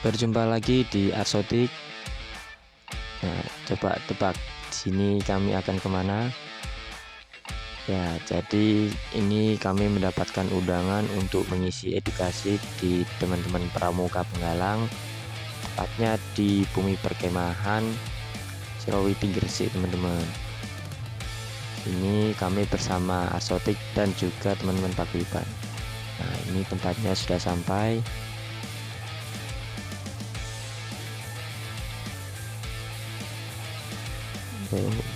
Berjumpa lagi di Arsotik. Nah, coba tebak sini kami akan kemana? Ya, jadi ini kami mendapatkan undangan untuk mengisi edukasi di teman-teman pramuka Penggalang, tepatnya di bumi perkemahan Serawiti Gresik, teman-teman. Ini kami bersama Arsotik dan juga teman-teman paguyuban. Nah, ini tempatnya sudah sampai.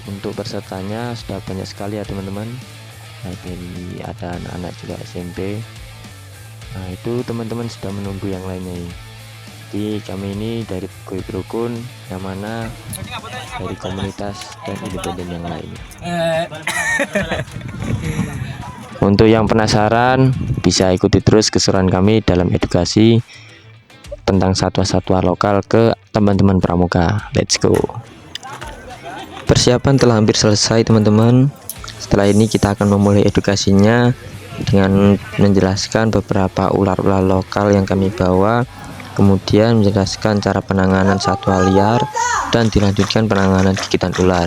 Untuk pesertanya sudah banyak sekali ya teman-teman. Nah, dari ada anak-anak juga SMP. Nah, itu teman-teman sudah menunggu yang lainnya ini. Jadi kami ini dari Paguyuban Rukun, yang mana dari komunitas dan independen yang lainnya. Untuk yang penasaran bisa ikuti terus keseruan kami dalam edukasi tentang satwa-satwa lokal ke teman-teman pramuka. Let's go. Persiapan telah hampir selesai teman-teman. Setelah ini kita akan memulai edukasinya dengan menjelaskan beberapa ular-ular lokal yang kami bawa, kemudian menjelaskan cara penanganan satwa liar, dan dilanjutkan penanganan gigitan ular.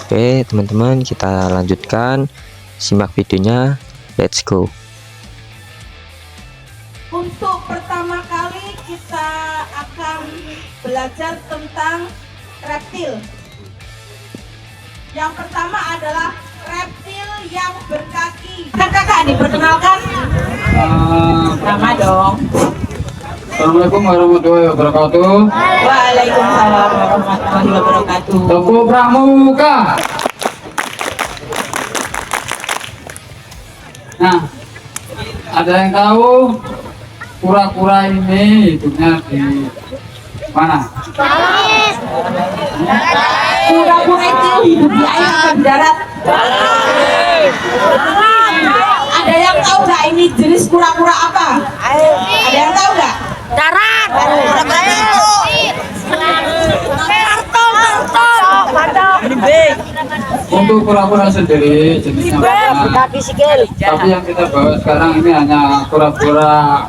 Oke teman-teman, kita lanjutkan, simak videonya. Let's go. Untuk pertama kali kita akan belajar tentang reptil. Yang pertama adalah reptil yang berkaki. Kakak diperkenalkan. Nama dong. Assalamualaikum warahmatullahi wabarakatuh. Waalaikumsalam warahmatullahi wabarakatuh. Toko Pramuka. Nah, ada yang tahu kura-kura ini hidupnya di mana? Kura-kura itu hidup di air atau di darat? Ada yang tahu nggak ini jenis kura-kura apa? Ada yang tahu nggak? Darat. Untuk kura-kura sendiri jenisnya banyak. Tapi yang kita bawa sekarang ini hanya kura-kura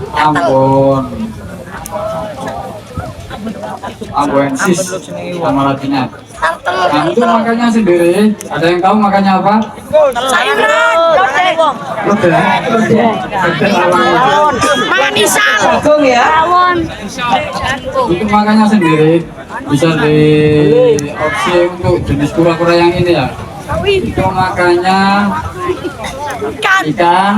Amboensis nama latinnya. Nah, itu makannya sendiri. Ada yang tahu makannya apa? Makan pisang. Jagung ya? Itu makannya sendiri. Bisa diopsi untuk jenis kura-kura yang ini ya. Itu makannya ikan,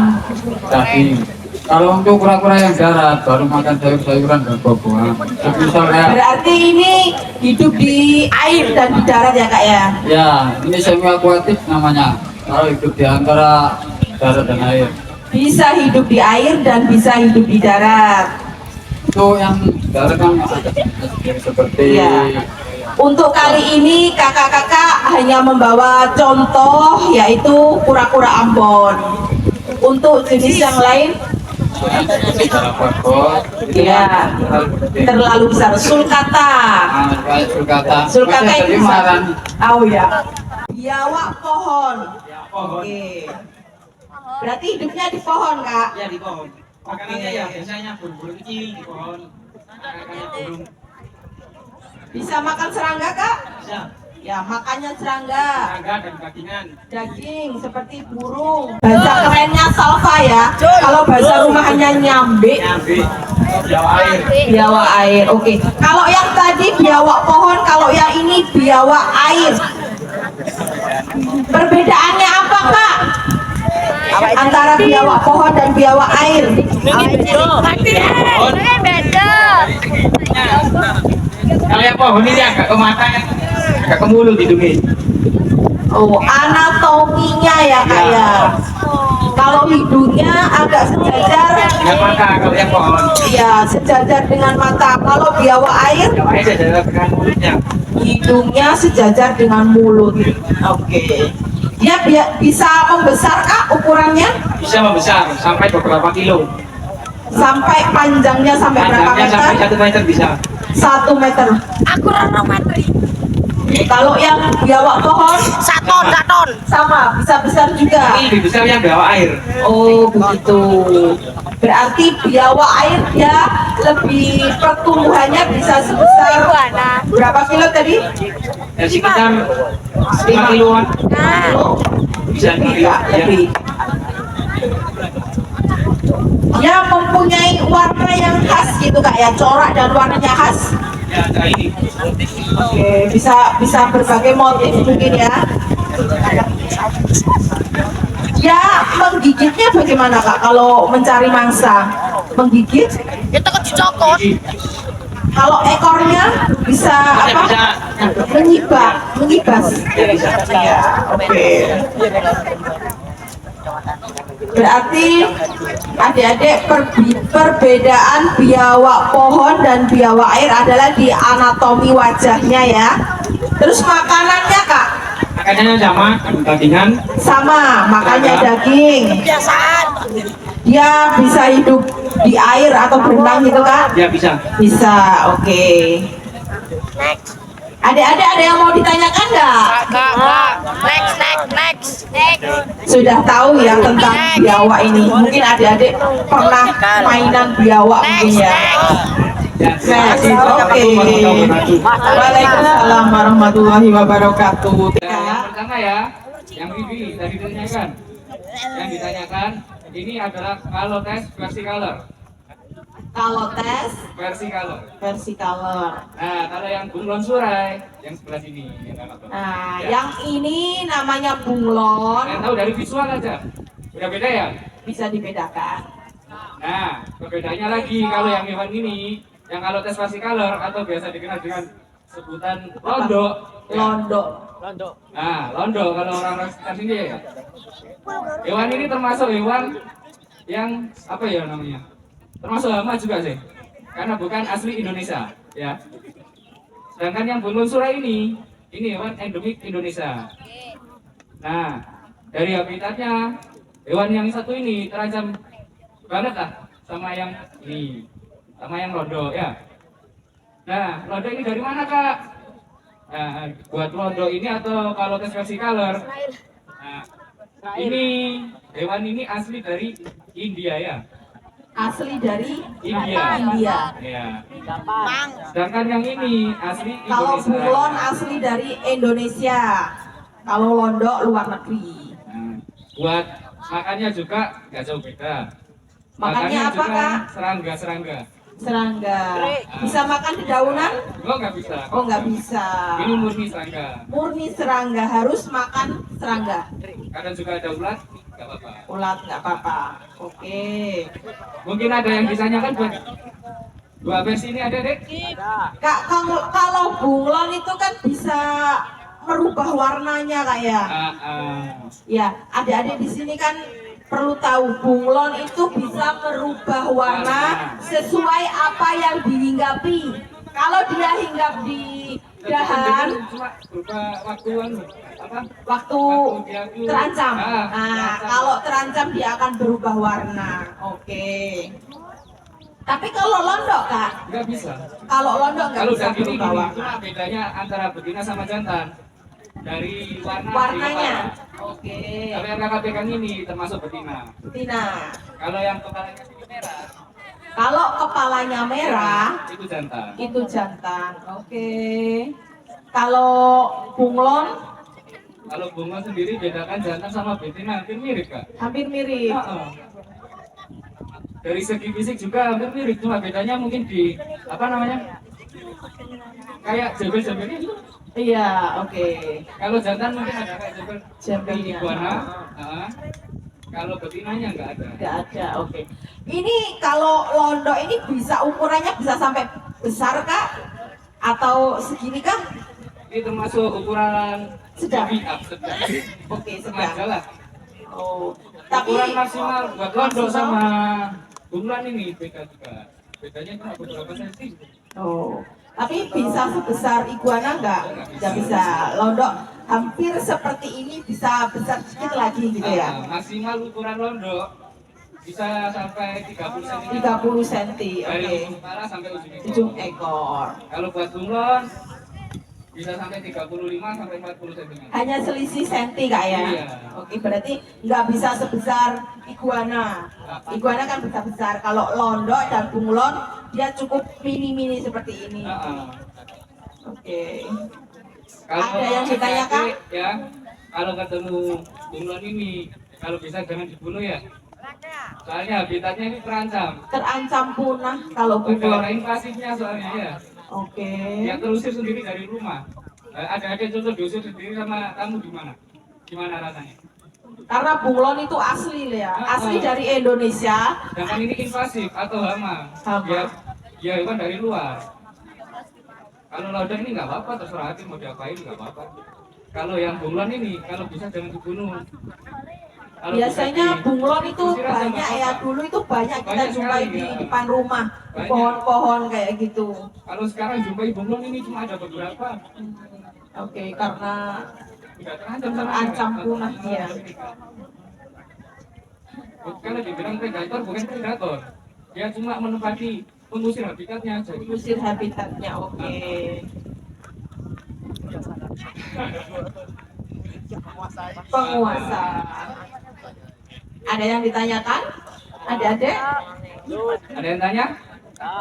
daging. Kalau untuk kura-kura yang darat baru makan sayur-sayuran dan buah-buahan. Misalnya, Berarti ini hidup di air dan di darat ya kak ya? ya ini semi akuatik namanya. Kalau hidup di antara darat dan air. Bisa hidup di air dan bisa hidup di darat. Itu yang darat kan seperti Iya. Untuk kali ini kakak-kakak hanya membawa contoh yaitu kura-kura Ambon. Untuk jenis yang lain, ya terlalu besar. Sulcata. Sulcata itu maran. Oh ya. Biawak pohon. Oke. Berarti hidupnya di pohon kak? Ya di pohon. Makanannya ya biasanya burung-burung kecil di pohon. Makanannya burung. Bisa makan serangga kak? Bisa. Ya makannya serangga. Serangga dan bagingan. Daging seperti burung. Bahasa kerennya salva ya. Kalau bahasa rumahannya nyambe. Nyambe. Biawak air. Biawak air. Oke. Kalau yang tadi biawak pohon, kalau yang ini biawak air. Perbedaannya apa kak? Antara biawak pohon dan biawak air. Beda. Kalau yang pohon ini agak ke mata, agak ke mulut hidungnya. Oh, anatominya ya kak ya. Kalau hidungnya agak sejajar, Dengan mata kalau yang pohon. ya sejajar dengan mata. Kalau biawak air, Biawak air adalah dengan mulutnya. hidungnya sejajar dengan mulut. Oke. Dia bisa membesar kak ukurannya? Bisa membesar sampai beberapa kilo. Sampai panjangnya sampai berapa Panjangnya sampai meter? 1 meter bisa. 1 meter. Aku rano materi. Kalau yang biawak pohon Saton, saton. sama, bisa besar juga. Ini lebih besar yang bawa air. Oh begitu. Berarti biawak air dia lebih pertumbuhannya bisa sebesar berapa kilo tadi? Ya, sekitar 5 kiloan. Bisa 5 kilo. Tidak, Ya. lebih. Dia mempunyai warna yang khas gitu kak ya, corak dan warnanya khas. Ya, kayak ini. Oke, bisa berbagai motif mungkin ya. Ya, menggigitnya bagaimana kak? Kalau mencari mangsa, menggigit. Itu kan dicokot. Kalau ekornya bisa apa? Mengibas. Ya, bisa. Ya, oke. Berarti adik-adik perbedaan biawak pohon dan biawak air adalah di anatomi wajahnya ya. Terus makanannya kak? Makanya sama dagingan. Sama, makannya daging. Kebiasaan. Dia bisa hidup di air atau berenang gitu kak? Ya bisa. Bisa, oke. Next. Adik-adik ada yang mau ditanyakan nggak? Enggak. Next. Sudah tahu ya tentang biawak ini. Mungkin adik-adik pernah mainan biawak mungkin ya. Ya, terima kasih. Oke. Waalaikumsalam warahmatullahi wabarakatuh. Ya, yang pertama ya, yang Bibi tadi ditanyakan. Yang ditanyakan ini adalah kalau tes versi color. Kalau tes Versi color. versi color. Nah, kalau yang bunglon surai yang sebelah sini. Nah, Ya. yang ini namanya bunglon, Yang tahu dari visual aja. Udah beda ya? bisa dibedakan. Nah, perbedaannya lagi kalau yang hewan ini, yang kalau tes versi color atau biasa dikenal dengan sebutan londo. Ya. Londo. Nah, londo kalau orang sekitar sini ya. Hewan ini termasuk hewan yang apa ya namanya? Termasuk hama juga sih, karena bukan asli Indonesia, ya. Sedangkan yang bunglon surai ini hewan endemik Indonesia. Nah, dari habitatnya, hewan yang satu ini terancam banget lah sama yang ini, sama yang londo, ya. Nah, londo ini dari mana kak? Nah, buat londo ini atau kalau tes versi color, nah, ini hewan ini asli dari India ya. Asli dari India. Ya. Mang. Sedangkan yang ini asli Kalau Indonesia. bunglon asli dari Indonesia. Kalau londo luar negeri. Nah, buat makannya juga nggak jauh beda. Makannya apa, juga Kak? serangga. Serangga. Bisa makan dedaunan? Oh nggak bisa. Oh nggak bisa. Ini murni serangga. Murni serangga, harus makan serangga. Kadang juga ada ulat, nggak apa-apa. Ulat nggak apa-apa. Oke. Mungkin ada yang ditanyakan buat dua versi ini ada dek? Kak, kalau bunglon itu kan bisa merubah warnanya kak ya. Ya, adik-adik di sini kan perlu tahu bunglon itu bisa merubah warna sesuai apa yang dihinggapi. Kalau dia hinggap di dahan, Cuma berupa waktu apa? waktu terancam. Nah, kalau terancam dia akan berubah warna. Oke. Tapi kalau londo kak, Nggak bisa. kalau londo nggak Kalau bisa udah gini, berubah warna. cuma bedanya antara betina sama jantan dari warna Warnanya. di kepala. Oke. Kalau yang kakak pegang ini termasuk betina. Tina. Kalau yang kepalanya sedikit merah, Kalau kepalanya merah, itu jantan. itu jantan. Oke. Kalau bunglon Kalau bunglon sendiri bedakan jantan sama betina hampir mirip kak. hampir mirip. Heeh. Dari segi fisik juga hampir mirip, cuma bedanya mungkin di apa namanya? Kayak jebel-jebelnya gitu. Iya, oke. Kalau jantan mungkin ada kayak jebel Jebelnya. iguana. Heeh. Kalau betinanya nggak ada. Nggak ada, oke. Ini kalau londo ini bisa ukurannya bisa sampai besar kak? Atau segini kak? Ini termasuk ukuran Sedang. baby up, sedang. Oke, Sengaja sedang. lah. Oh, Ukuran tapi maksimal buat londo sama bunglon ini beda juga. Bedanya cuma beberapa senti. oh, tapi bisa sebesar iguana nggak? Nggak bisa. Londo hampir seperti ini, bisa besar sedikit lagi gitu ya. Maksimal ukuran londo bisa sampai 30 cm. 30 cm, Dari oke. ujung kepala sampai ujung ekor. Ujung ekor. Kalau buat bunglon bisa sampai 35 sampai 40 cm. Hanya selisih senti kak ya? Iya. Oke, berarti nggak bisa sebesar iguana. Iguana kan besar-besar. Kalau londo dan bunglon dia cukup mini-mini seperti ini. Oke. Kalau Ada yang ditanyakan? ya, kalau ketemu bunglon ini, kalau bisa jangan dibunuh ya. Soalnya habitatnya ini terancam. Terancam punah kalau Ada bunglon. invasinya soalnya ya. Oke. Yang terusir sendiri dari rumah. Ada contoh diusir sendiri sama kamu gimana? Gimana rasanya? Karena bunglon itu asli ya, asli dari Indonesia. Sedangkan ini invasif atau hama. Hama. Ya hewan dari luar. Kalau lodang ini nggak apa-apa, terserah hati mau diapain nggak apa-apa. Kalau yang bunglon ini, kalau bisa jangan dibunuh. Kalau Biasanya bisa bunglon itu diusir aja banyak nggak ya, apa-apa. dulu itu banyak kita Banyak jumpai sekali, di ya. depan rumah, di Banyak. pohon-pohon kayak gitu. Kalau sekarang jumpai bunglon ini cuma ada beberapa. Oke, karena Udah terancam sama terancam punah dia. Kalau dibilang predator bukan predator, dia cuma menempati pengusir habitatnya aja. Usir habitatnya, oke. Penguasa. Ada yang ditanyakan? Adik-adik? Ada yang tanya?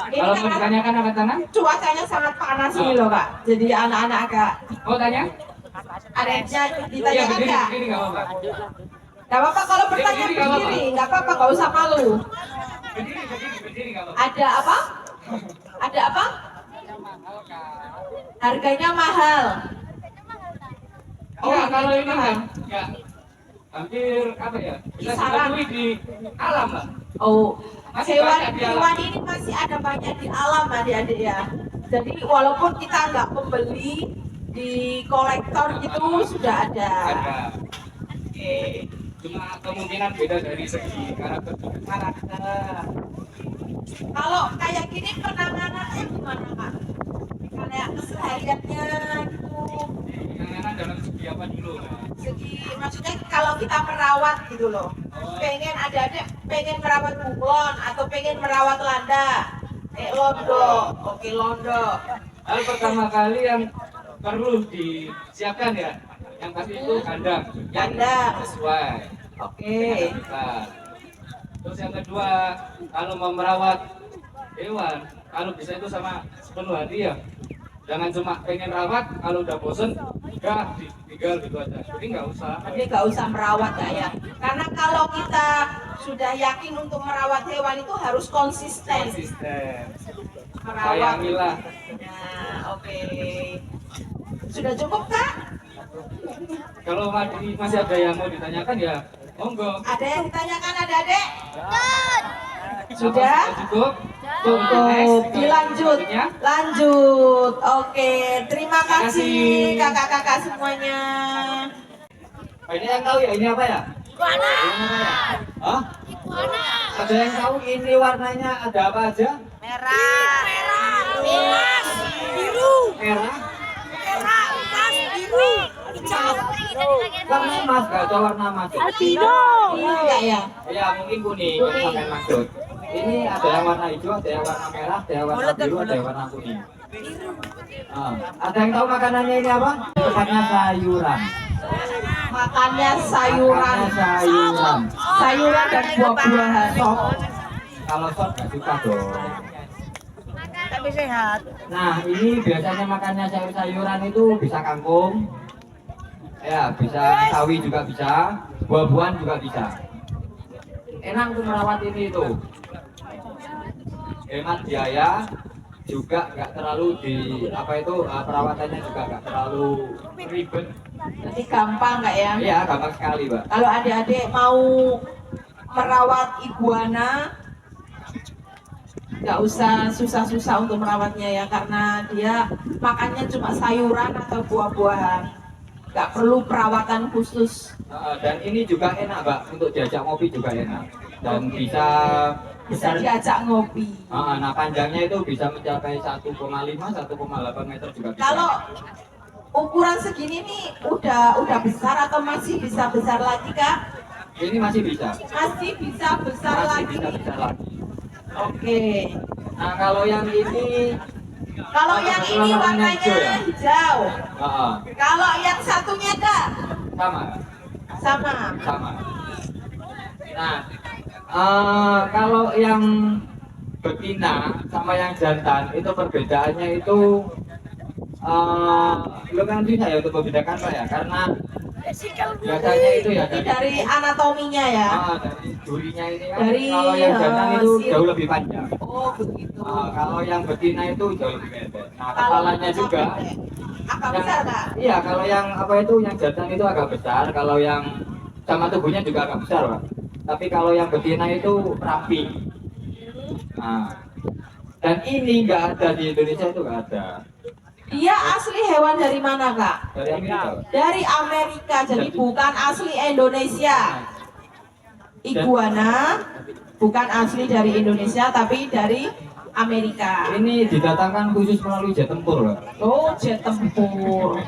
Ini Kalau mau kan ditanyakan apa tanah? cuacanya sangat panas ini loh kak. Jadi anak-anak agak Mau tanya? ada yang Iya ditanyakan berdiri, nggak? berdiri nggak apa-apa. Gak apa-apa kalau bertanya Berdiri, nggak apa-apa. berdiri, nggak apa-apa, nggak usah malu. Berdiri nggak apa-apa. Ada apa? Ada apa? Harganya mahal. Enggak, kalau ini mahal. kan enggak hampir apa ya? Bisa Kisaran. ditemui di alam lah. Oh, Masih banyak di alam. hewan ini masih ada banyak di alam adik-adik ya. Jadi walaupun kita nggak membeli di kolektor gitu sudah ada. Ada. Oke, Cuma kemungkinan beda dari segi karakter. karakter. Kalau kayak gini penanganannya gimana kak? Kayak kesehariannya gitu. Penanganan dalam segi apa dulu? Segi maksudnya kalau kita merawat gitu loh. Pengen adik-adik pengen merawat bunglon atau pengen merawat landa. Londo. Oke, londo. Hal pertama kali yang perlu disiapkan ya, yang pasti itu kandang. Yang Kandang. sesuai. Oke. Nah, terus yang kedua, kalau mau merawat hewan, kalau bisa itu sama sepenuh hati ya. Jangan cuma pengen rawat, kalau udah bosen, udah tinggal gitu aja. Jadi nggak usah. Jadi nggak usah merawat kak ya. Karena kalau kita sudah yakin untuk merawat hewan itu harus konsisten. Konsisten. Merawat. Sayangilah. Nah, oke. Sudah cukup kak? Kalau masih ada yang mau ditanyakan ya, monggo. Ada yang ditanyakan adik-adik? Sudah? Cukup? Cukup. Next. Dilanjut. Selanjutnya. Lanjut. Oke. Terima kasih kasih. kakak-kakak semuanya. Ini yang tahu ya ini apa ya? Iguana. Ini apa ya? Hah? Iguana. Ada yang tahu ini warnanya ada apa aja? Merah. Emas. Biru. Merah, Merah. Emas. Biru. Hijau. warna emas, gak ada warna emas. Albino. Iya ya. Ya mungkin kuning, yang sampai maksud. Ini ada yang warna hijau, ada yang warna merah, ada yang warna biru, ada yang warna kuning. Ada yang tahu makanannya ini apa? Makannya sayuran. Makannya sayuran. Makannya sayuran. Sayuran dan buah-buahan. Sop. Kalau sop gak suka dong. Tapi sehat. Nah ini biasanya makannya sayur-sayuran itu bisa kangkung, ya bisa sawi juga bisa, buah-buahan juga bisa. Enak untuk merawat ini itu, hemat biaya, juga nggak terlalu di apa itu perawatannya juga nggak terlalu ribet. Jadi gampang nggak ya? Iya gampang sekali mbak. Kalau adik-adik mau merawat iguana, nggak usah susah-susah untuk merawatnya ya, karena dia makannya cuma sayuran atau buah-buahan, nggak perlu perawatan khusus. Dan ini juga enak mbak untuk diajak ngopi juga enak dan bisa Bisa besar. diajak ngopi. Nah panjangnya itu bisa mencapai 1,5-1,8 meter juga bisa. Kalau ukuran segini nih udah besar atau masih bisa besar lagi kak? Ini masih bisa. Masih bisa besar Masih lagi. bisa besar lagi. Oke. Nah kalau yang ini Kalau yang ini warnanya hijau. Kalau yang satunya kak? Sama. Sama. Sama. Nah, kalau yang betina sama yang jantan itu perbedaannya itu belum kan bisa ya untuk membedakan Pak ya, karena biasanya itu ya Dari anatominya ya. dari durinya ini kan Dari, kalau yang jantan itu jauh lebih panjang. Oh begitu. Kalau yang betina itu jauh lebih pendek. Nah, Kalau kepalanya juga agak besar kak. iya, kalau yang apa itu yang jantan itu agak besar, kalau yang sama tubuhnya juga agak besar Pak. Tapi kalau yang betina itu rapi. Nah, dan ini nggak ada di Indonesia, itu nggak ada. Dia asli hewan dari mana kak? Dari Amerika. Dari Amerika, jadi bukan asli Indonesia. Iguana bukan asli dari Indonesia, tapi dari Amerika. Ini didatangkan khusus melalui jet tempur Pak. Oh, jet tempur,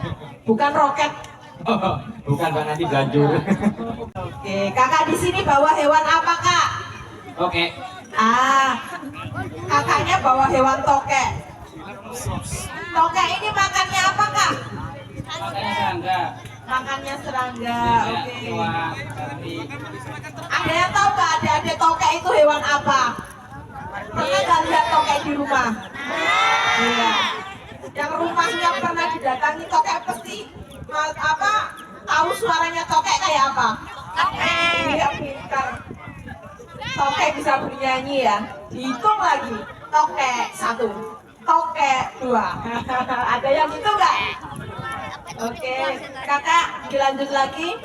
bukan roket. Bukan Pak, nanti ganjur. Oke, kakak di sini bawa hewan apa kak? Oke. Kakaknya bawa hewan tokek. Tokek ini makannya apa kak? Makannya serangga. Oke. Ada yang tahu nggak adik-adik tokek itu hewan apa? Pernah nggak lihat tokek di rumah? Iya. Yang rumahnya pernah didatangi tokek pasti tahu suaranya tokek kayak apa? Iya, pintar. Tokek bisa bernyanyi ya. Dihitung lagi. Tokek 1, tokek 2. Ada yang itu nggak? Oke, kakak dilanjut lagi.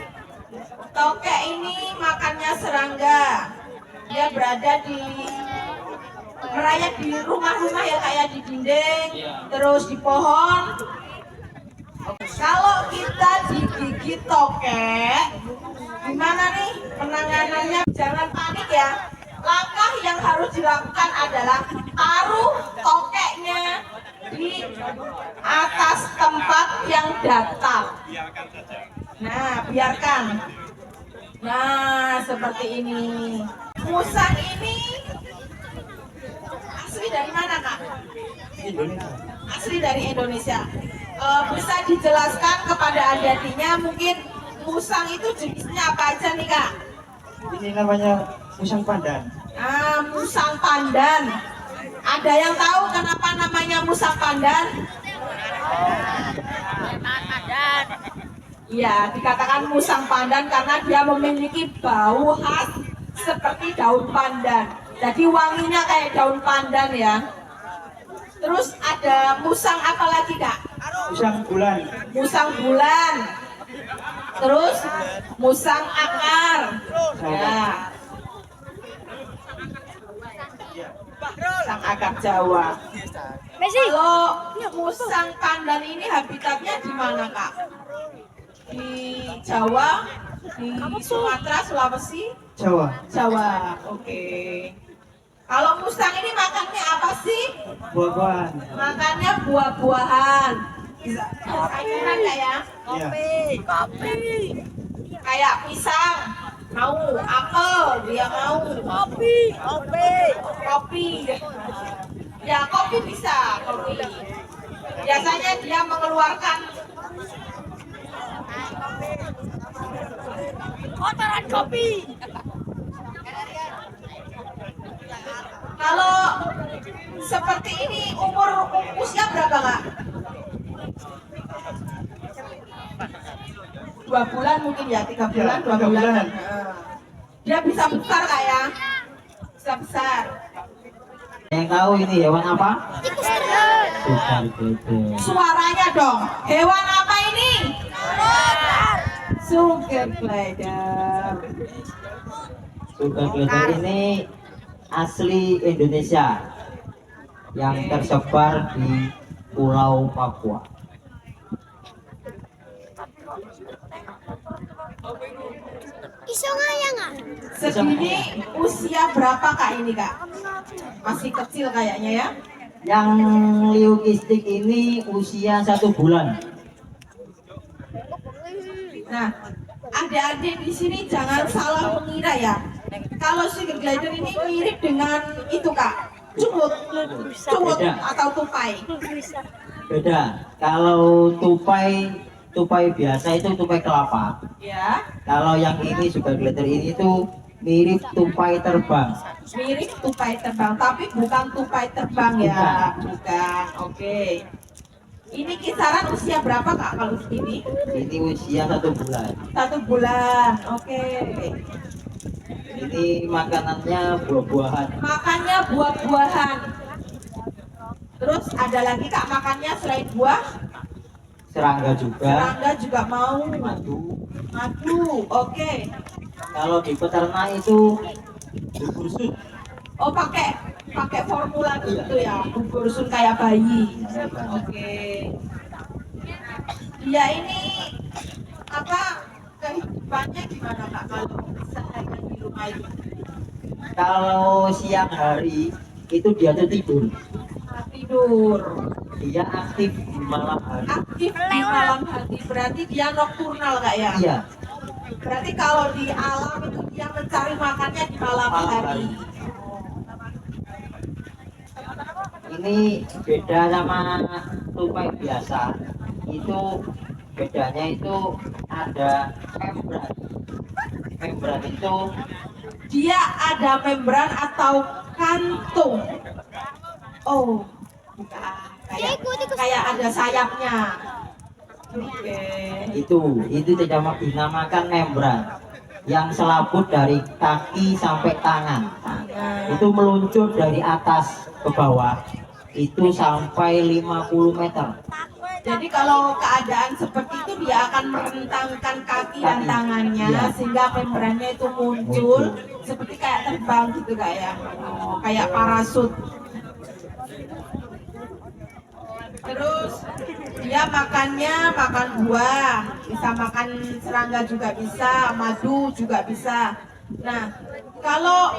Tokek ini makannya serangga. Dia berada di merayap di rumah-rumah ya, kayak di dinding, terus di pohon. Kalau kita digigit tokek, gimana nih penanganannya? Jangan panik ya. Langkah yang harus dilakukan adalah taruh tokeknya di atas tempat yang datar. Nah, biarkan. Nah, seperti ini. Musang ini asli dari mana kak? Asli dari Indonesia. Bisa dijelaskan kepada adik-adiknya mungkin musang itu jenisnya apa aja nih kak? Ini namanya musang pandan. Musang pandan. Ada yang tahu kenapa namanya musang pandan? Iya, dikatakan musang pandan karena dia memiliki bau khas seperti daun pandan. Jadi wanginya kayak daun pandan ya. Terus ada musang apa lagi kak? Musang bulan. Musang bulan. Terus musang akar. Ya. Musang akar Jawa. Kalau musang pandan ini habitatnya di mana kak? Di Jawa, di Sumatera, Sulawesi? Jawa. Jawa. Oke. Kalau musang ini makannya apa sih? Buah-buahan. Makannya buah-buahan. Bisa sayuran kayak Kopi. kayak pisang, mau apel, dia mau kopi. Ya kopi bisa, kopi. Biasanya dia mengeluarkan Kotoran kopi. kalau seperti ini usia berapa kak? 2 bulan mungkin ya, 3 bulan, 2 3 bulan. bulan. Dia bisa besar kak ya? Bisa besar. Yang tahu ini hewan apa? Sugar glider. Suaranya dong. Hewan apa ini? Sugar glider. Sugar glider ini asli Indonesia yang tersebar di Pulau Papua. Iso ngayang ah. Segini usia berapa kak ini kak? Masih kecil kayaknya ya? Yang leukistik ini usia 1 bulan. Nah, adik-adik di sini jangan salah mengira ya. Kalau sugar glider ini mirip dengan itu kak, Cumut, cumut Beda. atau tupai. Beda. Kalau tupai biasa itu tupai kelapa. Ya, Kalau yang ini sugar glider ini tuh mirip tupai terbang. mirip tupai terbang, tapi bukan tupai terbang ya, bukan. Oke. Ini kisaran usia berapa kak kalau segini? Ini usia 1 bulan. 1 bulan. Oke. Ini makanannya buah-buahan. Makannya buah-buahan. Terus ada lagi kak makannya selain buah? Serangga juga. Serangga juga mau. Madu. Madu. Oke. Kalau di peternak itu bubur sun. Oh pakai formula gitu ya, bubur sun kayak bayi. Oke. Ya ini apa kehidupannya gimana kak kalau seharian di rumah itu? Kalau siang hari itu dia tuh tidur. Tidur. Dia aktif di malam hari. Aktif di malam hari, berarti dia nokturnal kak ya? Iya. Berarti kalau di alam itu dia mencari makannya di malam Malam hari. hari. Ini beda sama tupai biasa. Itu bedanya itu ada membran. Membran itu Dia ada membran atau kantung. Oh, bukan. Kayak ada sayapnya. Oke. itu dinamakan membran yang selaput dari kaki sampai tangan. Itu meluncur dari atas ke bawah itu sampai 50 meter. Jadi kalau keadaan seperti itu dia akan merentangkan kaki dan tangannya Iya. sehingga membrannya itu muncul seperti kayak terbang gitu kayak kayak parasut. Terus dia makannya makan buah, bisa makan serangga juga bisa, madu juga bisa. Nah, kalau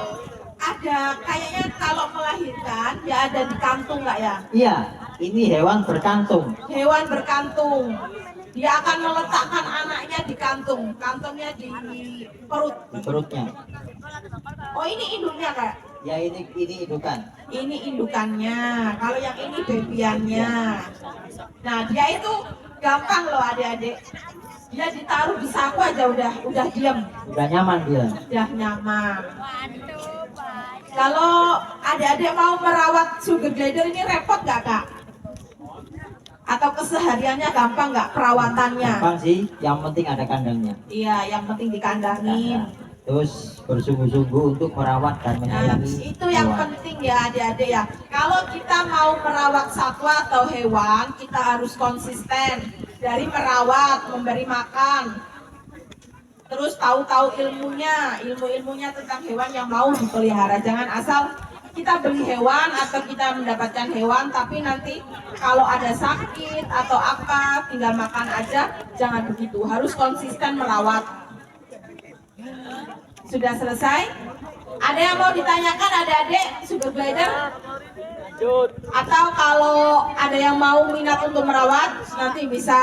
ada kayaknya kalau melahirkan dia ada di kantung nggak ya? Iya, ini hewan berkantung. Hewan berkantung. Dia akan meletakkan anaknya di kantung, kantungnya di perut. Di perutnya. Oh ini induknya kak? Ya ini indukan. Ini indukannya. Kalau yang ini babyannya. Nah dia itu gampang loh adik-adik. Dia ditaruh di saku aja udah diam, Udah nyaman dia. udah nyaman. Kalau adik-adik mau merawat sugar glider ini repot nggak kak? Atau kesehariannya gampang nggak perawatannya? Gampang sih, yang penting ada kandangnya. Iya, yang penting dikandangin. Terus bersungguh-sungguh untuk merawat dan Nah, menyayangi itu yang hewan. penting ya adik-adik ya. Kalau kita mau merawat satwa atau hewan, kita harus konsisten dari merawat, memberi makan. Terus tahu-tahu ilmu-ilmunya tentang hewan yang mau dipelihara. Jangan asal kita beli hewan atau kita mendapatkan hewan, tapi nanti kalau ada sakit atau apa, tinggal makan aja. Jangan begitu, harus konsisten merawat. Sudah selesai? Ada yang mau ditanyakan adik-adik sugar glider? Atau kalau ada yang mau minat untuk merawat, nanti bisa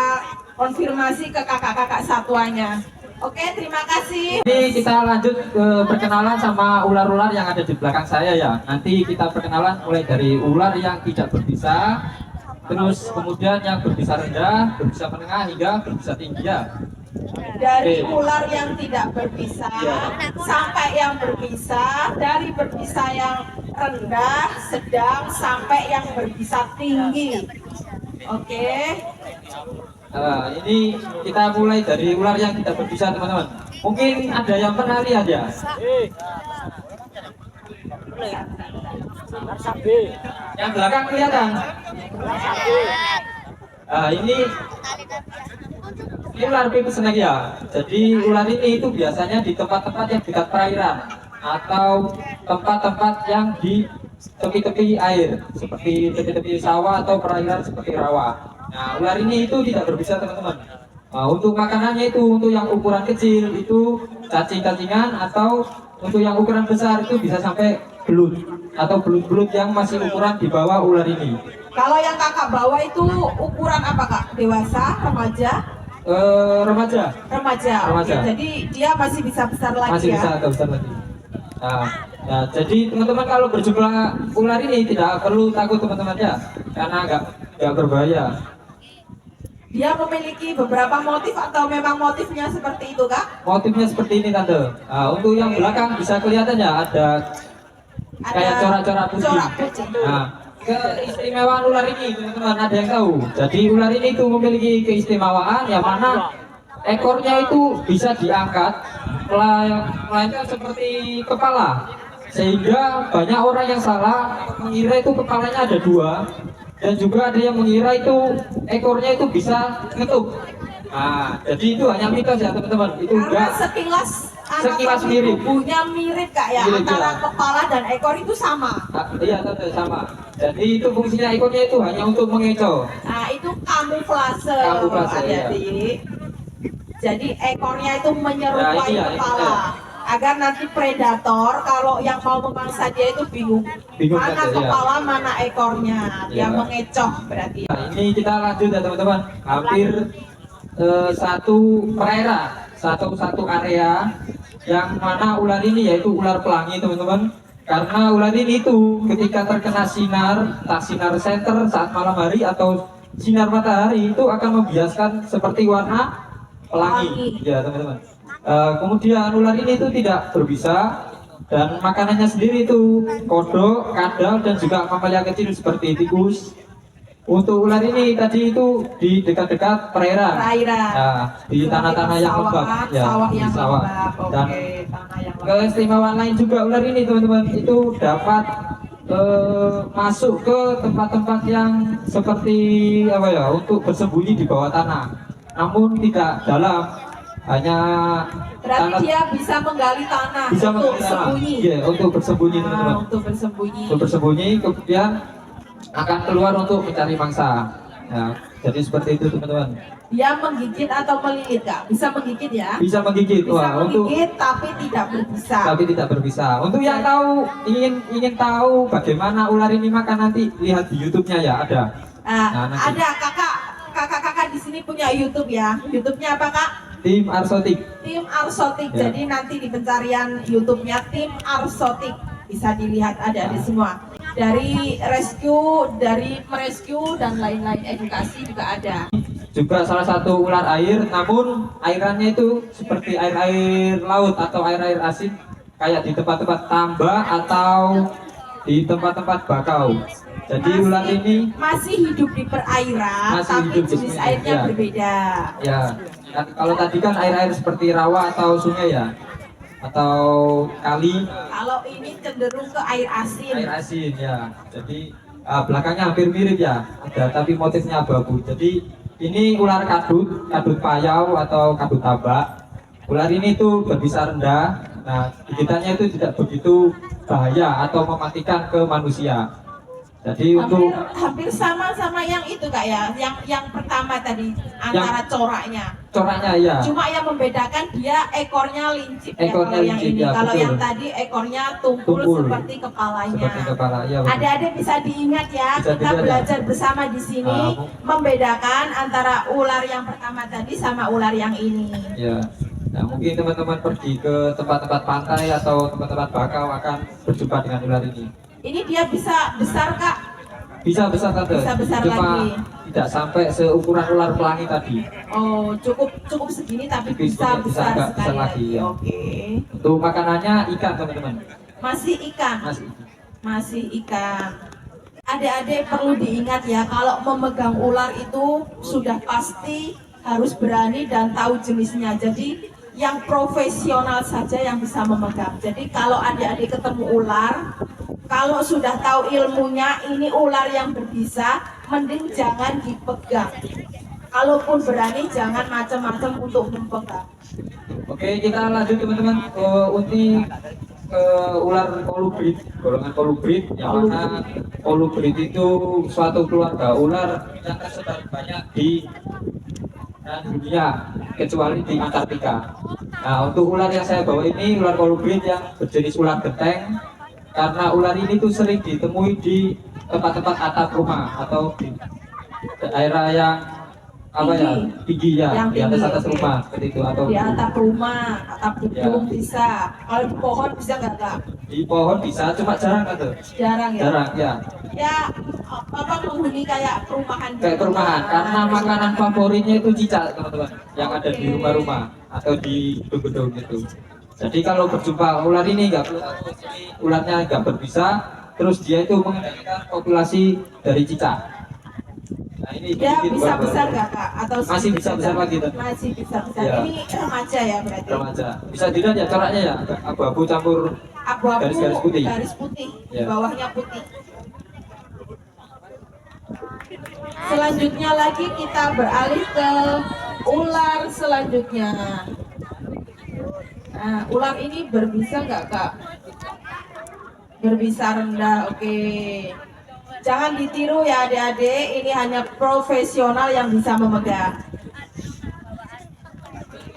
konfirmasi ke kakak-kakak satuannya. Oke, terima kasih. Ini kita lanjut ke perkenalan sama ular-ular yang ada di belakang saya ya. Nanti kita perkenalan mulai dari ular yang tidak berbisa, terus kemudian yang berbisa rendah, berbisa menengah hingga berbisa tinggi ya. Dari Oke. ular yang tidak berbisa sampai yang berbisa, dari berbisa yang rendah, sedang sampai yang berbisa tinggi. Oke. Nah, ini kita mulai dari ular yang tidak berbisa teman-teman. Mungkin ada yang pernah lihat ya. Yang belakang kelihatan. Nah, ini ular pipis lagi ya. Jadi ular ini itu biasanya di tempat-tempat yang dekat perairan atau tempat-tempat yang di tepi-tepi air seperti tepi-tepi sawah atau perairan seperti rawa. Nah, ular ini itu tidak berbisa teman-teman. Nah, untuk makanannya itu untuk yang ukuran kecil itu cacing-cacingan, atau untuk yang ukuran besar itu bisa sampai belut atau belut-belut yang masih ukuran di bawah ular ini. Kalau yang kakak bawa itu ukuran apa kak? Dewasa, remaja? Remaja Remaja. Oke, Remaja. jadi dia masih bisa besar lagi masih ya. bisa agak besar lagi. Nah, Nah, jadi teman-teman kalau berjumlah ular ini tidak perlu takut teman-teman ya, karena nggak berbahaya. Dia memiliki beberapa motif atau memang motifnya seperti itu, Kak? Motifnya seperti ini tante. Nah, untuk yang belakang bisa kelihatan ya ada kayak corak-corak putih. Corak putih. Nah, keistimewaan ular ini teman-teman ada yang tahu. Jadi ular ini itu memiliki keistimewaan yang mana ekornya itu bisa diangkat melainkan seperti kepala, sehingga banyak orang yang salah mengira itu kepalanya ada dua, dan juga ada yang mengira itu ekornya itu bisa ngetuk. Nah, jadi itu hanya mitos ya teman-teman. Itu Karena enggak sekilas mirip. tubuhnya mirip, Kak ya, Mirip, antara ya. kepala dan ekor itu sama. Iya tante sama. Jadi itu fungsinya ekornya itu hanya untuk mengecoh. Nah, itu kamuflase, Kamuflase, adik-adik. Jadi ekornya itu menyerupai Nah, ini ya, kepala. ini Agar nanti predator kalau yang mau memangsa dia itu bingung, mana kan, ya. kepala mana ekornya, dia Ya. mengecoh berarti. Nah, ini kita lanjut ya teman-teman. Hampir satu satu area yang mana ular ini yaitu ular pelangi teman-teman. Karena ular ini itu ketika terkena sinar, tak sinar senter saat malam hari atau sinar matahari itu akan membiaskan seperti warna pelangi. Ya teman-teman. Kemudian ular ini itu tidak berbisa dan makanannya sendiri itu kodok, kadal dan juga mamalia kecil seperti tikus. Untuk ular ini tadi itu di dekat-dekat perairan. Nah, di tanah-tanah yang lembab ya, sawah di yang sawah. lembab, Dan oke, tanah yang lembab. keistimewaan lain juga ular ini teman-teman itu dapat masuk ke tempat-tempat yang seperti apa ya, untuk bersembunyi di bawah tanah, namun tidak dalam, hanya Berarti tanah, dia bisa menggali tanah bisa untuk menggali tanah. bersembunyi. Iya, untuk bersembunyi teman-teman. Untuk bersembunyi. Untuk bersembunyi kemudian akan keluar untuk mencari mangsa. Nah, jadi seperti itu teman-teman. Dia menggigit atau melilit, Kak? Bisa menggigit ya? Bisa menggigit. Bisa Wah, untuk menggigit tapi tidak berbisa. tapi tidak berbisa. Untuk yang tahu ingin tahu bagaimana ular ini makan, nanti lihat di YouTube-nya ya, ada. Nah, nanti. Ada kakak di sini punya YouTube ya. YouTube-nya apa, Kak? Tim Arsotik. Tim Arsotik. Ya. Jadi nanti di pencarian YouTube-nya Tim Arsotik bisa dilihat, ada semua. Dari rescue, dari merescue dan lain-lain, edukasi juga ada. Juga salah satu ular air, namun airannya itu seperti air-air laut atau air-air asin, kayak di tempat-tempat tambak atau di tempat-tempat bakau. Jadi ular ini masih hidup di perairan, masih tapi hidup di jenis sini, airnya ya. berbeda. Ya, kalau tadi kan air-air seperti rawa atau sungai ya, atau kali. Kalau ini cenderung ke air asin. Air asin ya. Jadi belakangnya hampir mirip ya, ada tapi motifnya abu-abu. Jadi ini ular kadut payau atau kadut tabak. Ular ini tuh berbisa rendah. Nah, gigitannya itu tidak begitu bahaya atau mematikan ke manusia. Jadi hampir sama yang itu, Kak ya, yang pertama tadi antara coraknya ya. Cuma yang membedakan dia ekornya lincip ya, Ekornya kalau yang lincip, ini. ya, Kalau betul. yang tadi ekornya tumpul seperti kepalanya. Seperti kepala, ya, betul. Adik-adik bisa diingat ya, Bisa kita dilihat, ya. belajar bersama di sini membedakan antara ular yang pertama tadi sama ular yang ini. Ya. Nah, mungkin teman-teman pergi ke tempat-tempat pantai atau tempat-tempat bakau akan berjumpa dengan ular ini. Ini dia bisa besar, Kak. Bisa besar tante. Bisa besar Cuma lagi. tidak sampai seukuran ular pelangi tadi. Oh, cukup segini tapi Bisa bisa besar agak sekali besar lagi, ya. Oke. Untuk makanannya ikan teman-teman. Masih ikan. Masih ikan. Adik-adik perlu diingat ya, kalau memegang ular itu sudah pasti harus berani dan tahu jenisnya. Jadi yang profesional saja yang bisa memegang. Jadi kalau adik-adik ketemu ular, kalau sudah tahu ilmunya ini ular yang berbisa, mending jangan dipegang. Kalaupun berani jangan macam-macam untuk memegang. Oke, kita lanjut teman-teman ke ular kolubrid, golongan kolubrid, yang mana kolubrid itu suatu keluarga ular yang tersebar banyak di dunia kecuali di Antartika. Nah, untuk ular yang saya bawa ini ular kolubrid yang berjenis ular genteng, karena ular ini tuh sering ditemui di tempat-tempat atap rumah atau di daerah yang apa ya, tinggi ya, Yang di atas tinggi, atas oke. rumah seperti itu, atau Di atap rumah, atap gedung Ya. bisa. Kalau di pohon bisa nggak kak? di pohon bisa, cuma jarang kan tuh, Jarang ya. jarang ya. Ya apa menghuni kayak perumahan. Kayak gitu. perumahan, karena makanan favoritnya itu cicak teman-teman, yang ada di Oke. rumah-rumah atau di gedung-gedung gitu. Jadi kalau berjumpa ular ini nggak perlu takut, ini ularnya nggak berbisa, terus dia itu mengendalikan populasi dari cicak. Nah ini Ya sedikit bisa buat- besar nggak kak? Atau Masih sedikit bisa besar saja? lagi, Teh. Masih bisa besar. Ya. Ini remaja ya berarti. remaja. Bisa dilihat ya coraknya ya, abu-abu campur Abu-abu garis-garis putih. garis putih. Di Ya. bawahnya putih. Selanjutnya lagi kita beralih ke ular selanjutnya. Nah, ular ini berbisa nggak kak? Berbisa rendah, oke. Jangan ditiru ya adik-adik, ini hanya profesional yang bisa memegang.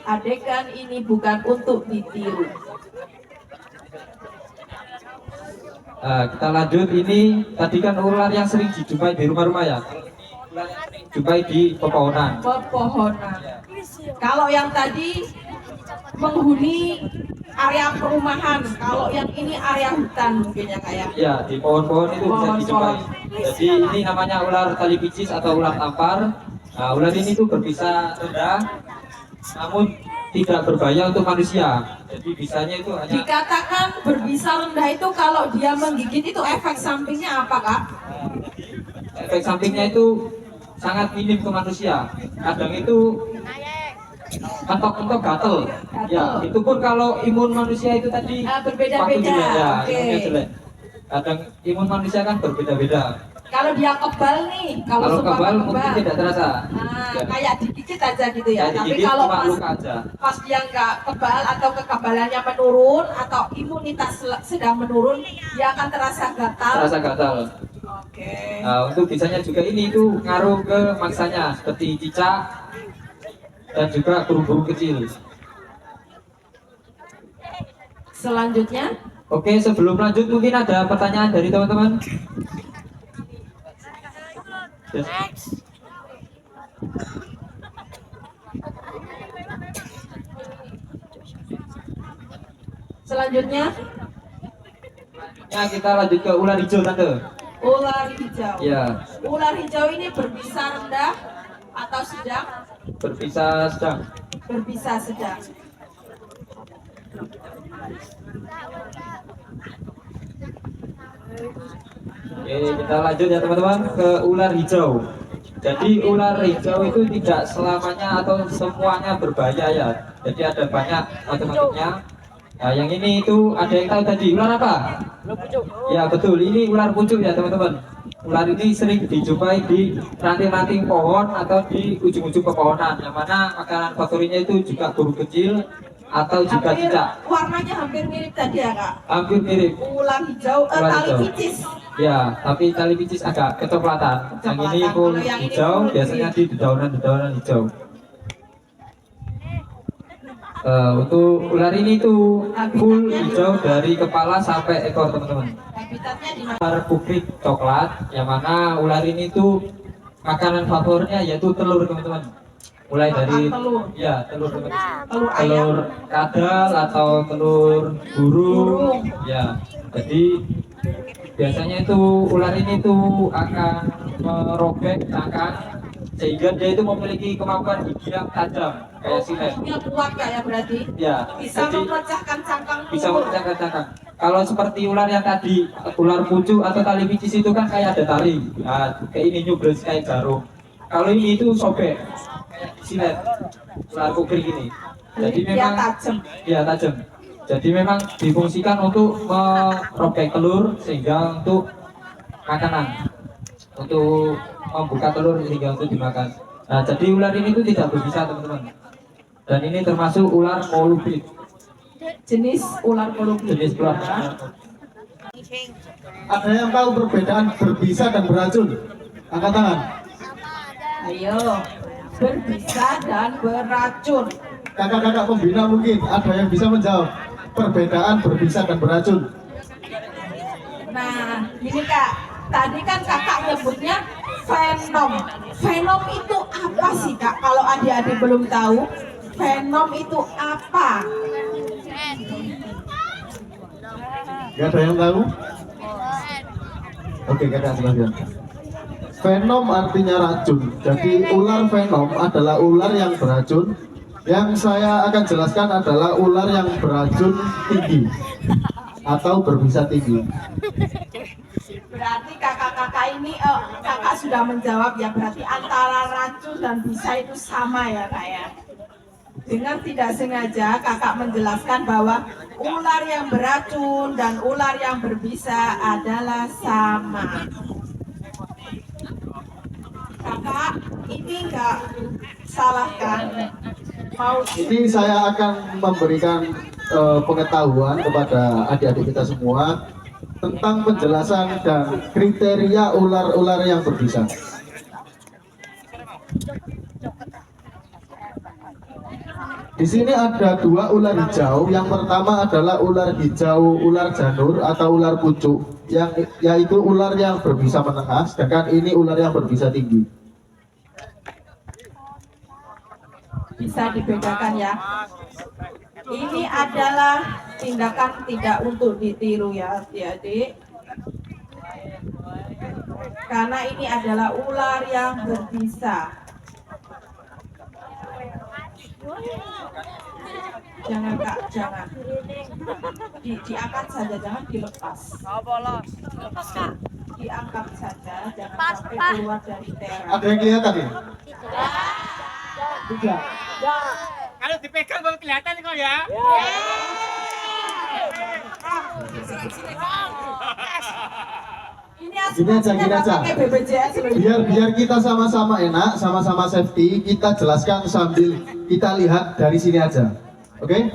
Adik kan ini bukan untuk ditiru. Nah, kita lanjut, ini tadi kan ular yang sering dijumpai di rumah-rumah ya. Kalau ini ular yang sering dijumpai di pepohonan. Pepohonan. Kalau yang tadi menghuni area perumahan, kalau yang ini area hutan mungkin ya kayak. Ya, di pohon-pohon itu bisa Pohon-pohon. dijumpai. Jadi ini namanya ular tali picis atau ular tampar. Nah, ular ini tuh berbisa rendah, namun tidak berbahaya untuk manusia. Jadi bisanya itu hanya Dikatakan berbisa rendah itu kalau dia menggigit itu efek sampingnya apa kak? efek sampingnya itu sangat minim ke manusia. Kadang itu mentok-mentok gatel. Ya, itu pun kalau imun manusia itu tadi Berbeda-beda, waktu jelek, ya, oke. imunnya jelek. Kadang imun manusia kan berbeda-beda. Kalau dia kebal nih, Kalau seumpama kebal mungkin tidak terasa. Nah, Ya. kayak digigit aja gitu ya. Kayak Tapi digigit kalau cuma pas, luka aja. pas dia nggak kebal atau kekebalannya menurun atau imunitas sedang menurun, dia akan terasa gatal. Terasa gatal. Oke. Nah, untuk bisanya juga ini itu ngaruh ke mangsanya seperti cicak dan juga burung-burung kecil. Selanjutnya, Oke, sebelum lanjut mungkin ada pertanyaan dari teman-teman. Yes. selanjutnya Ya, kita lanjut ke ular hijau tante. ular hijau. Ya, Ular hijau ini berbisa rendah atau sedang? berbisa sedang. Berbisa sedang. Oke, kita lanjut ya teman-teman ke ular hijau. Jadi ular hijau itu tidak selamanya atau semuanya berbahaya ya. Jadi ada banyak macam-macamnya. Nah, yang ini itu ada yang tahu tadi ular apa? Ya betul, ini ular pucuk ya teman-teman. Ular ini sering dijumpai di ranting-ranting pohon atau di ujung-ujung pepohonan. Yang mana makanan favoritnya itu juga burung kecil atau juga Hampir, cicak. warnanya hampir mirip tadi ya kak. Hampir mirip. Ular hijau, Ular tali hijau. picis. Ya, tapi tali picis agak kecoklatan. Yang ini Kecoklatan. full Kalau yang ini hijau, full biasanya green. di dedaunan-dedaunan hijau. Untuk ular ini tuh full hijau dari kepala sampai ekor teman-teman. Habitatnya di mana? Ular putih coklat, yang mana ular ini tuh makanan favoritnya yaitu telur teman-teman. Mulai Makan dari telur. ya telur teman-teman. Telur ayam. Telur kadal atau telur burung. Ya, jadi biasanya itu ular ini tuh akan merobek cangkang sehingga dia itu memiliki kemampuan gigi yang tajam kayak silet. Giginya kuat kak ya berarti. Ya, Bisa jadi memecahkan cangkang bisa telur. memecahkan cangkang. Kalau seperti ular yang tadi, ular pucuk atau tali picis itu kan kayak ada tali, nah, kayak ini nyubres kayak jarum. Kalau ini itu sobek kayak silet, ular kukri ini. Jadi Dia memang tajam. ya tajam. Jadi memang difungsikan untuk merobek telur sehingga untuk makanan, untuk membuka telur sehingga untuk dimakan. Nah, jadi ular ini tuh tidak berbisa teman-teman. Dan ini termasuk ular kolubrid, Jenis ular kolubrid. jenis ular. Ada yang tahu perbedaan berbisa dan beracun? Angkat tangan. Ayo, berbisa dan beracun. Kakak-kakak pembina mungkin ada yang bisa menjawab perbedaan berbisa dan beracun. Nah, ini kak, tadi kan kakak nyebutnya venom. Venom itu apa sih Kak? Kalau adik-adik belum tahu, Venom itu apa? Gak ada yang tahu? Oke, kakak silahkan. Venom artinya racun. Jadi ular venom adalah ular yang beracun. Yang saya akan jelaskan adalah ular yang beracun tinggi atau berbisa tinggi. Berarti kakak-kakak ini, kakak sudah menjawab ya. Berarti antara racun dan bisa itu sama ya Kak ya. Dengan tidak sengaja kakak menjelaskan bahwa ular yang beracun dan ular yang berbisa adalah sama. Kakak, ini enggak salah kan? Ini saya akan memberikan pengetahuan kepada adik-adik kita semua tentang penjelasan dan kriteria ular-ular yang berbisa. Di sini ada dua ular hijau. Yang pertama adalah ular hijau, ular janur atau ular pucuk, yaitu ular yang berbisa menengah. Sedangkan ini ular yang berbisa tinggi. Bisa dibedakan ya. Ini adalah tindakan tidak untuk ditiru ya adik-adik. Karena ini adalah ular yang berbisa. Jangan Kak, jangan. Diangkat saja, jangan dilepas. Diangkat saja, jangan sampai keluar dari teras. Ada yang kelihatan nih? Tidak. Kalau dipegang baru kelihatan kok ya. Gini aja. Pakai BPJS loh. Biar kita sama-sama enak, sama-sama safety, kita jelaskan sambil kita lihat dari sini aja. Oke?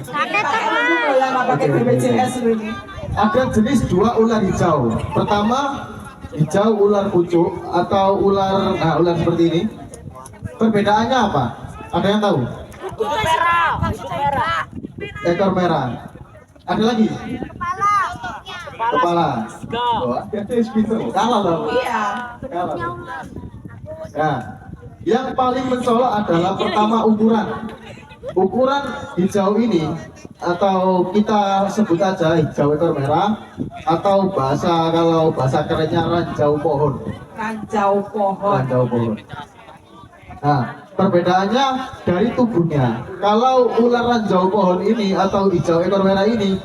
Pakai umum loh ya, nggak pakai BPJS loh ini. Ada jenis dua ular hijau. Pertama, hijau ular pucuk atau ular seperti ini. Perbedaannya apa? Ada yang tahu? Ekor merah. Ada lagi? Kepala. Oh, ada speaker. Kalah loh. Iya. Kalah. Nah, yang paling mencolok adalah pertama ukuran. Ukuran hijau ini atau kita sebut aja hijau ekor merah atau kalau bahasa kerennya ranjau pohon. Ranjau pohon. Ranjau pohon. Nah, perbedaannya dari tubuhnya. Kalau ular ranjau pohon ini atau hijau ekor merah ini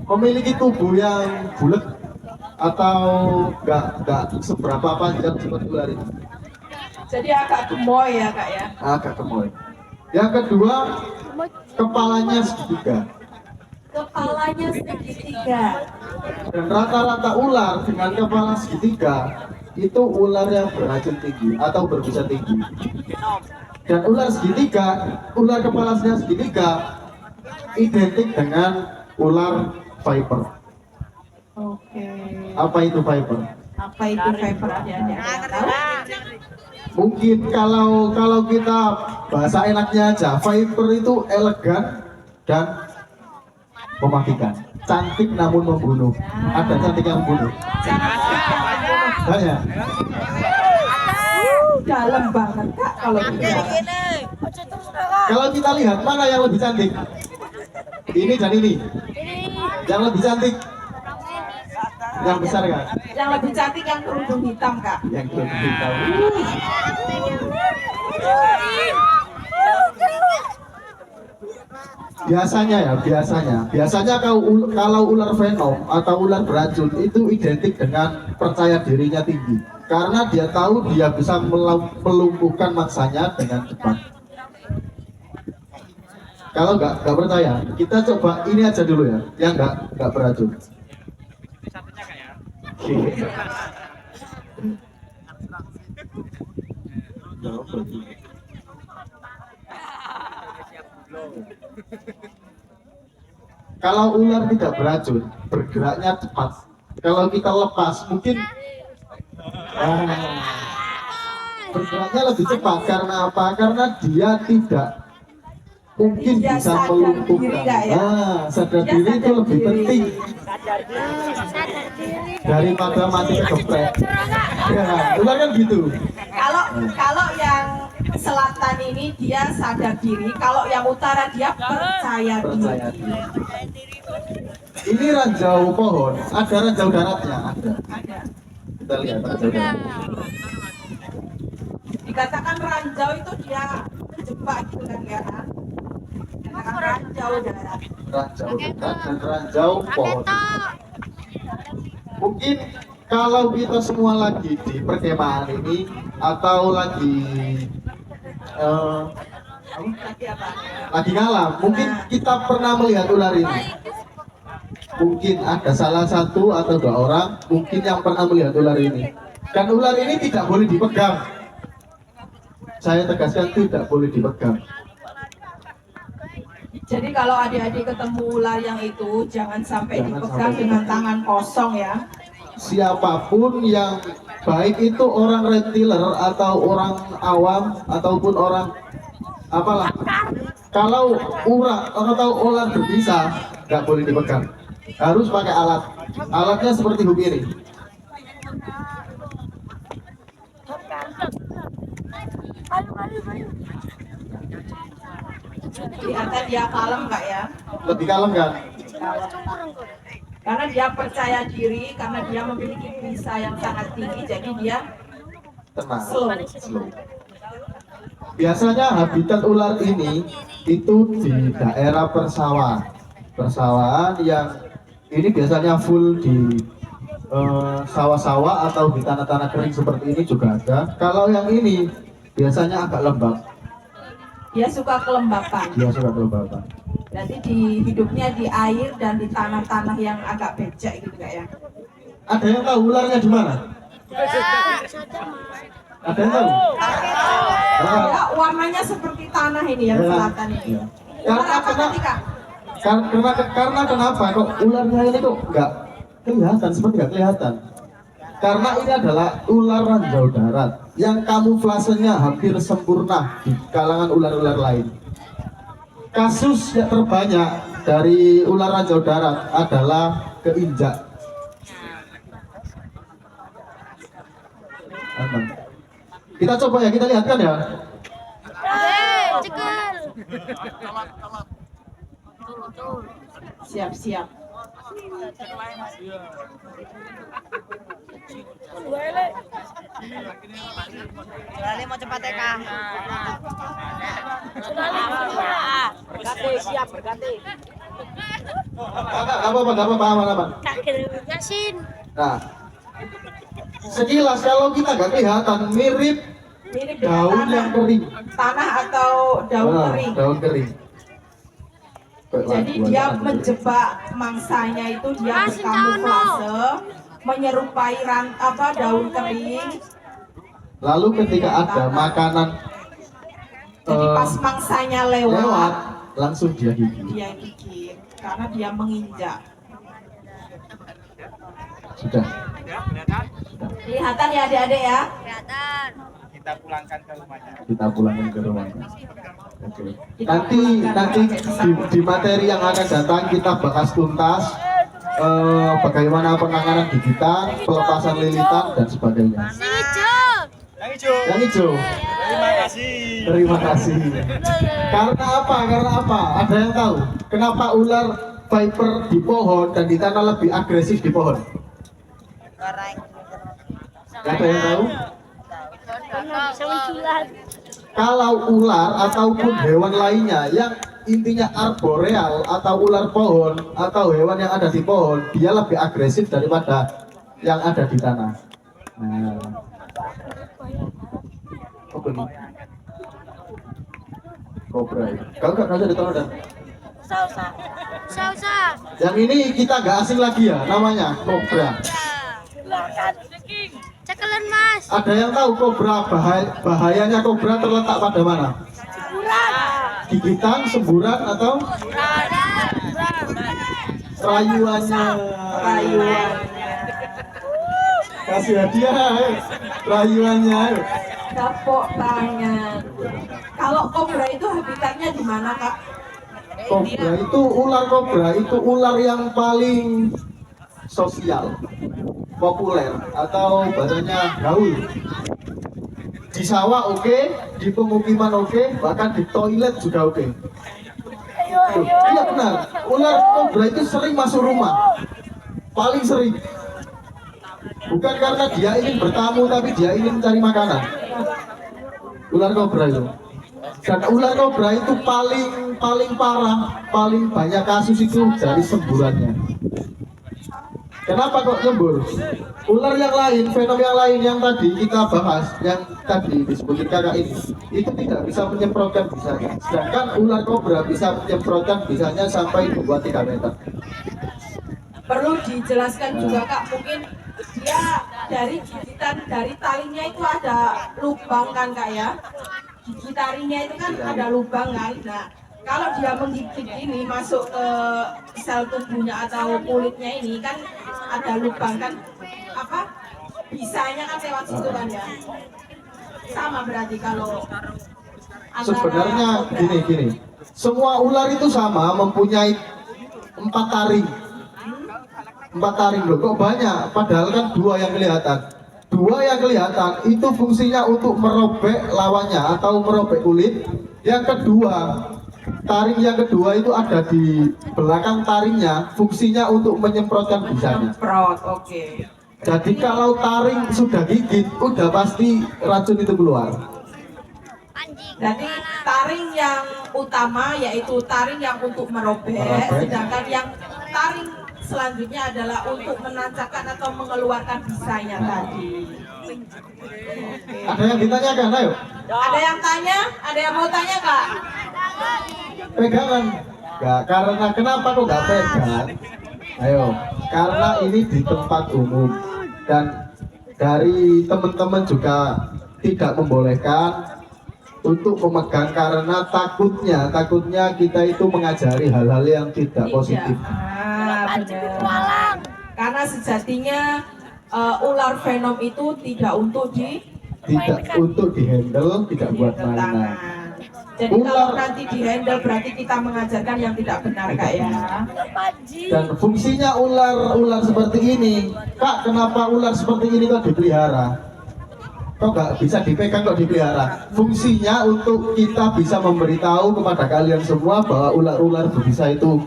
memiliki tubuh yang bulat atau enggak seberapa panjang seperti ular ini. Jadi agak gemoy ya Kak ya. Agak gemoy. Yang kedua, kepalanya segitiga. Kepalanya segitiga. Dan rata-rata ular dengan kepala segitiga itu ular yang beracun tinggi atau berbisa tinggi. Dan ular kepalanya segitiga identik dengan ular viper. Oke. Apa itu viper? Apa itu viper adik-adik? Ada yang tahu? Mungkin kalau kita bahasa enaknya aja, viper itu elegan dan mematikan. Cantik namun membunuh. Ada cantik yang membunuh. Banyak. Dalam banget Kak kalau kita. Kalau kita lihat mana yang lebih cantik? Ini dan ini. Yang lebih cantik. Yang besar kan? Yang lebih cantik yang kerudung hitam Kak. Yang lebih hitam. Biasanya kalau ular venom atau ular beracun itu identik dengan percaya dirinya tinggi. Karena dia tahu dia bisa melumpuhkan mangsanya dengan cepat. Kalau nggak percaya, kita coba ini aja dulu ya, yang nggak beracun. Kalau ular tidak beracun, bergeraknya cepat. Kalau kita lepas, mungkin bergeraknya lebih cepat. Karena apa? Karena dia tidak mungkin Dia bisa sadar melumpuhkan. diri nggak ya? Nah, sadar Dia diri itu sadar lebih diri. penting Sadar diri. daripada mati kegeprek. Ya, ular kan gitu. Kalau yang selatan ini dia sadar diri, kalau yang utara dia percaya Percaya diri. diri. Ini ranjau pohon, ada ranjau daratnya, ada. Ada. Kita lihat ranjau darat. Dikatakan ranjau itu dia terjebak gitu kan ya. Dikatakan ranjau darat. Ranjau darat dan ranjau pohon. Mungkin kalau kita semua lagi di perkemahan ini atau lagi Lagi apa? lagi ngalam, mungkin kita pernah melihat ular ini. Mungkin ada salah satu atau dua orang mungkin yang pernah melihat ular ini. Dan ular ini tidak boleh dipegang. Saya tegaskan tidak boleh dipegang. Jadi kalau adik-adik ketemu ular yang itu jangan sampai Jangan dipegang sampai dengan tangan kosong ya. Siapapun yang baik itu orang reptiler atau orang awam ataupun orang apalah, kalau ular atau ular berbisa nggak boleh dipegang, harus pakai alatnya seperti hook ini. Kelihatan dia kalem nggak ya? Lebih kalem kan? Karena dia percaya diri, karena dia memiliki bisa yang sangat tinggi, jadi dia Tenang, slow. slow. Biasanya habitat ular ini itu di daerah persawahan yang ini biasanya full di sawah-sawah atau di tanah-tanah kering seperti ini juga ada. Kalau yang ini biasanya agak lembab, Dia suka kelembapan. dia suka kelembaban. Berarti di hidupnya di air dan di tanah-tanah yang agak becek gitu kayak ya. Ada yang tahu ularnya di mana? Ada yang tahu? Ya, warnanya seperti tanah ini yang Ya. selatan ini. Ya. Ular Karena apa tadi Kak? karena kenapa kok ularnya ini kok nggak kelihatan, seperti nggak kelihatan? Karena ini adalah ular ranjau darat yang kamuflasenya hampir sempurna di kalangan ular-ular lain. Kasus yang terbanyak dari ular ranjau darat adalah keinjak. Kita coba ya, kita lihatkan ya. Siap-siap. Mau cepat ya kak. Siap berganti. Nggak apa-apa, aman. Yasin. Nah, sekilas kalau kita nggak kelihatan mirip Mirip dengan daun yang kering. tanah atau daun Nah, kering. daun kering. Jadi dia menjebak mangsanya itu dia berkamuflase, menyerupai daun kering. Lalu ketika ada makanan Jadi pas mangsanya lewat, langsung dia gigit. dia gigit karena dia menginjak. Sudah. Kelihatan ya adik-adik ya? Kelihatan. Kita pulangkan ke rumahnya. Oke. Kita Nanti pulangkan di materi yang akan datang kita bahas tuntas bagaimana penanganan gigitan, pelepasan lilitan dan sebagainya. Yang hijau. Terima kasih. Karena apa? Ada yang tahu? Kenapa ular viper di pohon dan di tanah lebih agresif di pohon? Ada yang tahu? Kalau ular ataupun hewan lainnya yang intinya arboreal atau ular pohon atau hewan yang ada di pohon, dia lebih agresif daripada yang ada di tanah. Nah, apa ini? Kobra. Kalau nggak usah ditolong dan. Sausa. Yang ini kita nggak asing lagi ya, namanya kobra. Cekelan mas. Ada yang tahu kobra bahayanya kobra terletak pada mana? Gigitan, semburan atau rayuannya? Rayuan. Kasih hadiah, ayo. Rayuannya. Ayo. Tepuk tangan. Kalau kobra itu habitat besarnya di mana Kak? Kobra itu, ular kobra itu ular yang paling sosial, populer, atau bahasanya gaul. Di sawah oke, di pemukiman oke, bahkan di toilet juga oke. Iya benar, ular kobra itu sering masuk rumah, paling sering. Bukan karena dia ingin bertamu, tapi dia ingin mencari makanan. Ular kobra itu. Dan ular kobra itu paling parah, paling banyak kasus itu dari semburannya. Kenapa kok nyembur? Ular yang lain, fenom yang lain yang tadi kita bahas, yang tadi disebutin kakak ini, itu tidak bisa menyemprotkan bisanya. Sedangkan ular kobra bisa menyemprotkan bisanya sampai 2-3 meter. Perlu dijelaskan juga Kak, mungkin dia dari gigitan dari talinya itu ada lubang kan Kak ya? Gigi taringnya itu kan ada lubang kan. Nah, kalau dia menggigit ini masuk ke sel tubuhnya atau kulitnya ini kan ada lubang kan, apa bisanya kan lewat situ kan ya. Sama berarti kalau Sebenarnya gini, semua ular itu sama, mempunyai 4 taring. 4 taring loh, kok banyak? Padahal kan 2 yang kelihatan. 2 yang kelihatan itu fungsinya untuk merobek lawannya atau merobek kulit. Yang kedua, taring yang kedua itu ada di belakang taringnya, fungsinya untuk menyemprotkan bisanya. Semprot, oke. Jadi kalau taring sudah gigit, udah pasti racun itu keluar. Jadi taring yang utama yaitu taring yang untuk merobek, sedangkan yang taring selanjutnya adalah untuk menancapkan atau mengeluarkan bisanya tadi. Ada yang ditanyakan, ayo. Ada yang tanya? Ada yang mau tanya Kak? Pegangan. Enggak, karena kenapa kok nggak pegang? Ayo, karena ini di tempat umum dan dari teman-teman juga tidak membolehkan untuk memegang karena takutnya kita itu mengajari hal-hal yang tidak positif. Benar. Karena sejatinya ular venom itu tidak untuk dihandle, tidak buat mainan. Jadi kalau nanti dihandle berarti kita mengajarkan yang tidak benar Kak ya. Dan fungsinya ular seperti ini, Kak, kenapa ular seperti ini kok dipelihara? Kok nggak bisa dipegang, kok dipelihara? Fungsinya untuk kita bisa memberitahu kepada kalian semua bahwa ular-ular berbisa itu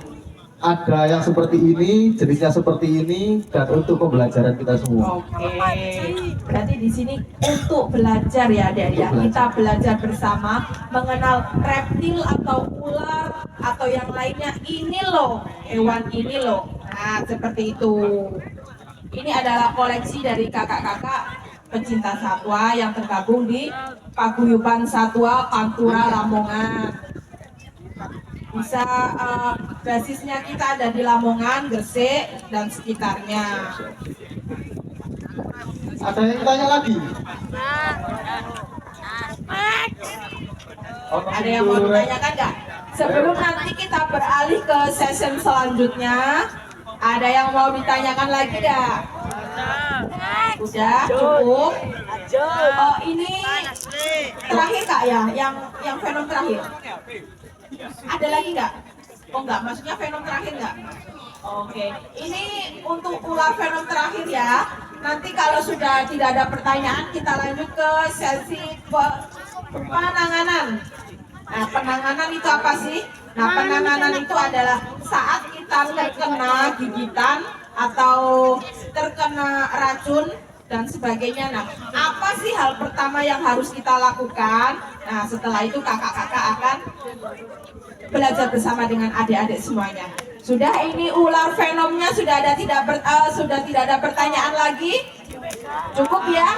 ada yang seperti ini, jenisnya seperti ini, dan untuk pembelajaran kita semua. Oke. Berarti di sini untuk belajar ya, Adik ya. Kita belajar bersama mengenal reptil atau ular atau yang lainnya. Ini loh, hewan ini loh. Nah, seperti itu. Ini adalah koleksi dari kakak-kakak pecinta satwa yang tergabung di Paguyuban Satwa Pantura Lamongan. Bisa basisnya kita ada di Lamongan, Gresik dan sekitarnya. Ada yang tanya lagi? Ada yang mau ditanyakan nggak? Sebelum nanti kita beralih ke session selanjutnya, ada yang mau ditanyakan lagi nggak? Udah cukup. Oh, ini terakhir Kak ya, yang venom terakhir. Ada lagi nggak? Oh nggak, maksudnya venom terakhir nggak? Oke, ini untuk ular venom terakhir ya. Nanti kalau sudah tidak ada pertanyaan, kita lanjut ke sesi penanganan. Nah, penanganan itu apa sih? Nah, penanganan itu adalah saat kita terkena gigitan atau terkena racun dan sebagainya. Nah, apa sih hal pertama yang harus kita lakukan? Nah, setelah itu kakak-kakak akan belajar bersama dengan adik-adik semuanya. Sudah, ini ular venomnya sudah tidak ada pertanyaan lagi? Cukup ya?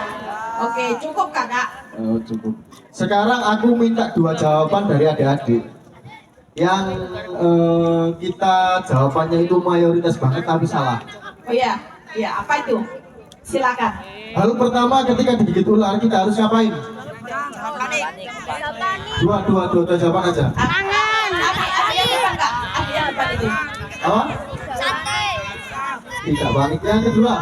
Oke, cukup kakak. Oh, cukup. Sekarang aku minta 2 jawaban dari adik-adik. Yang kita jawabannya itu mayoritas banget tapi salah. Oh iya, iya apa itu? Silakan. Hal pertama ketika digigit ular kita harus ngapain? Dua jawaban aja. Adik yang depan kak, adik yang depan itu. Apa? Tidak panik. Yang kedua,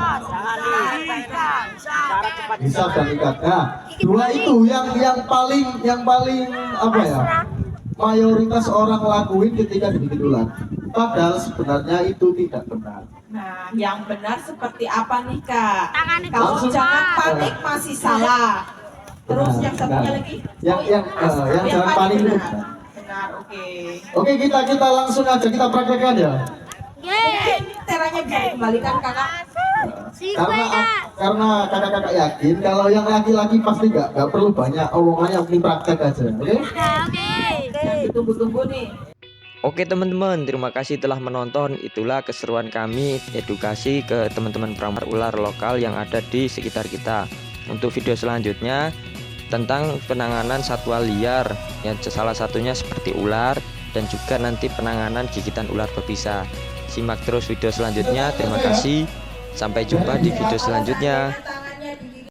hisap dan ikat. Nah, 2 itu yang paling apa ya? mayoritas orang lakuin ketika digigit ular. Padahal sebenarnya itu tidak benar. Nah, yang benar seperti apa nih Kak? Tangan itu Kamu Langsung- jangan panik masih salah. Terus Benar, yang satunya benar. lagi? Yang jangan panik itu benar. benar. Benar, oke. Oke, kita langsung aja kita praktekkan ya. Mungkin teranya bisa dikembalikan Kakak. Karena kakak-kakak yakin kalau yang laki-laki pasti nggak perlu banyak omongannya, yang penting praktek aja. Oke? Yang ditunggu-tunggu nih. Oke teman-teman, terima kasih telah menonton. Itulah keseruan kami edukasi ke teman-teman perawat ular lokal yang ada di sekitar kita. Untuk video selanjutnya tentang penanganan satwa liar, yang salah satunya seperti ular, dan juga nanti penanganan gigitan ular berbisa. Simak terus video selanjutnya. Terima kasih. Sampai jumpa di video selanjutnya.